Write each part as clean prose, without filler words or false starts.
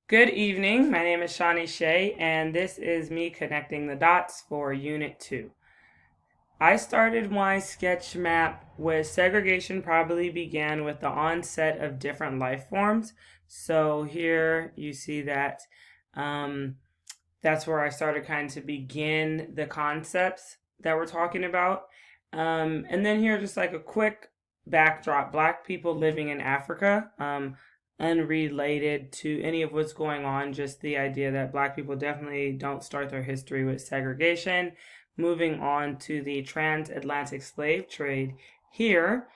Good evening. My name is Shawnee Shea, and this is me connecting the dots for Unit 2. I started my sketch map with segregation probably began with the onset of different life forms. So here you see that that's where I started kind of to begin the concepts that we're talking about. And then here, just like a quick backdrop, Black people living in Africa. Unrelated to any of what's going on, just the idea that Black people definitely don't start their history with segregation. Moving on to the transatlantic slave trade here.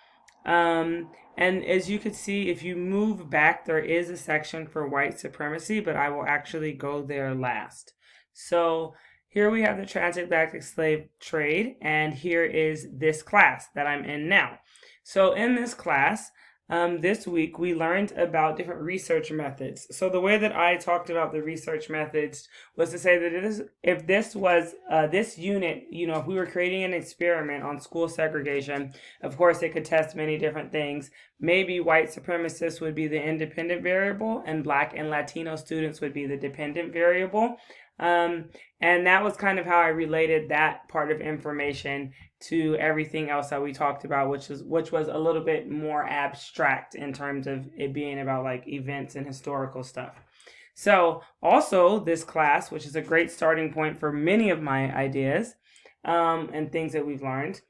And as you can see, if you move back, there is a section for white supremacy, but I will actually go there last. So here we have the transatlantic slave trade, and here is this class that I'm in now. So in this class, this week we learned about different research methods. So the way that I talked about the research methods was to say that if this was this unit, if we were creating an experiment on school segregation, of course it could test many different things. Maybe white supremacists would be the independent variable, and Black and Latino students would be the dependent variable. And that was kind of how I related that part of information to everything else that we talked about, which was a little bit more abstract in terms of it being about like events and historical stuff. So also this class, which is a great starting point for many of my ideas and things that we've learned,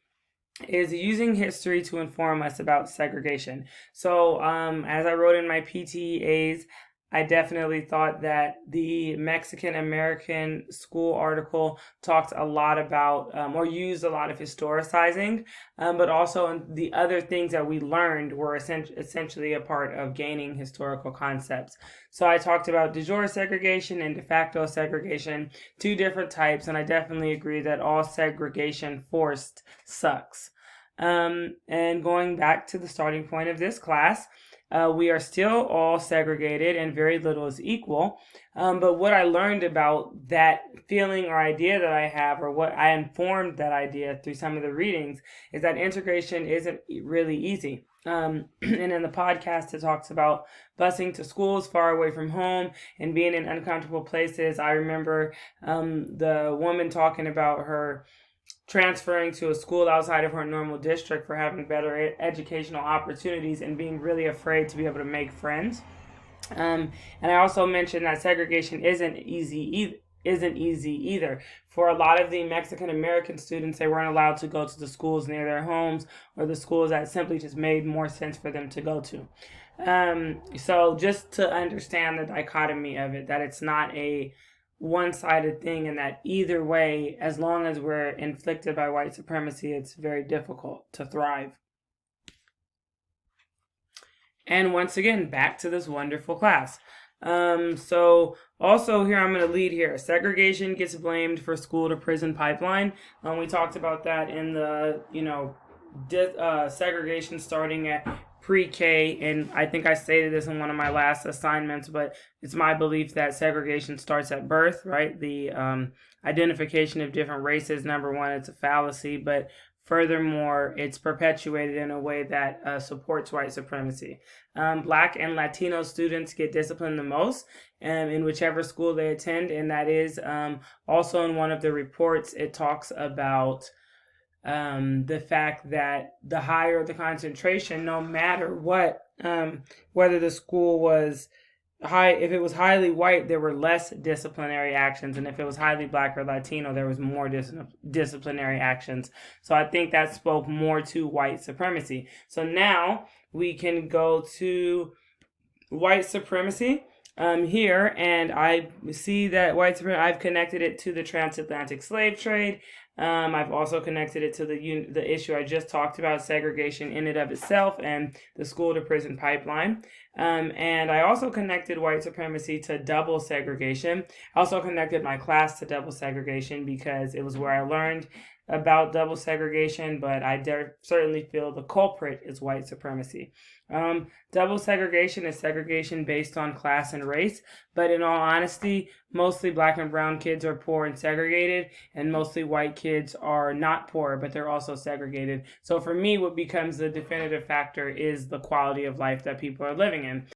is using history to inform us about segregation. So as I wrote in my PTAs, I definitely thought that the Mexican American school article talked a lot about or used a lot of historicizing, but also the other things that we learned were essentially a part of gaining historical concepts. So I talked about de jure segregation and de facto segregation, two different types, and I definitely agree that all segregation forced sucks. And going back to the starting point of this class, we are still all segregated and very little is equal. But what I learned about that feeling or idea that I have, or what I informed that idea through some of the readings, is that integration isn't really easy. And in the podcast, it talks about busing to schools far away from home and being in uncomfortable places. I remember the woman talking about her transferring to a school outside of her normal district for having better educational opportunities and being really afraid to be able to make friends. And I also mentioned that segregation isn't easy either. For a lot of the Mexican American students, they weren't allowed to go to the schools near their homes or the schools that simply just made more sense for them to go to. So just to understand the dichotomy of it, that it's not a one-sided thing, and that either way, as long as we're inflicted by white supremacy, it's very difficult to thrive. And once again, back to this wonderful class. So also here, I'm going to lead here. Segregation gets blamed for school to prison pipeline. We talked about that in the, segregation starting at pre-K, and I think I stated this in one of my last assignments, but it's my belief that segregation starts at birth, right? The identification of different races, number one, it's a fallacy, but furthermore, it's perpetuated in a way that supports white supremacy. Black and Latino students get disciplined the most in whichever school they attend, and that is also in one of the reports, it talks about the fact that the higher the concentration, no matter what, whether the school was high, if it was highly white, there were less disciplinary actions, and if it was highly Black or Latino, there was more disciplinary actions. So I think that spoke more to white supremacy. So now we can go to white supremacy here, and I see that white supremacy, I've connected it to the transatlantic slave trade. I've also connected it to the issue I just talked about, segregation in and of itself, and the school to prison pipeline. And I also connected white supremacy to double segregation. I also connected my class to double segregation because it was where I learned about double segregation, but I certainly feel the culprit is white supremacy. Double segregation is segregation based on class and race, but in all honesty, mostly Black and brown kids are poor and segregated, and mostly white kids are not poor, but they're also segregated. So for me, what becomes the definitive factor is the quality of life that people are living in.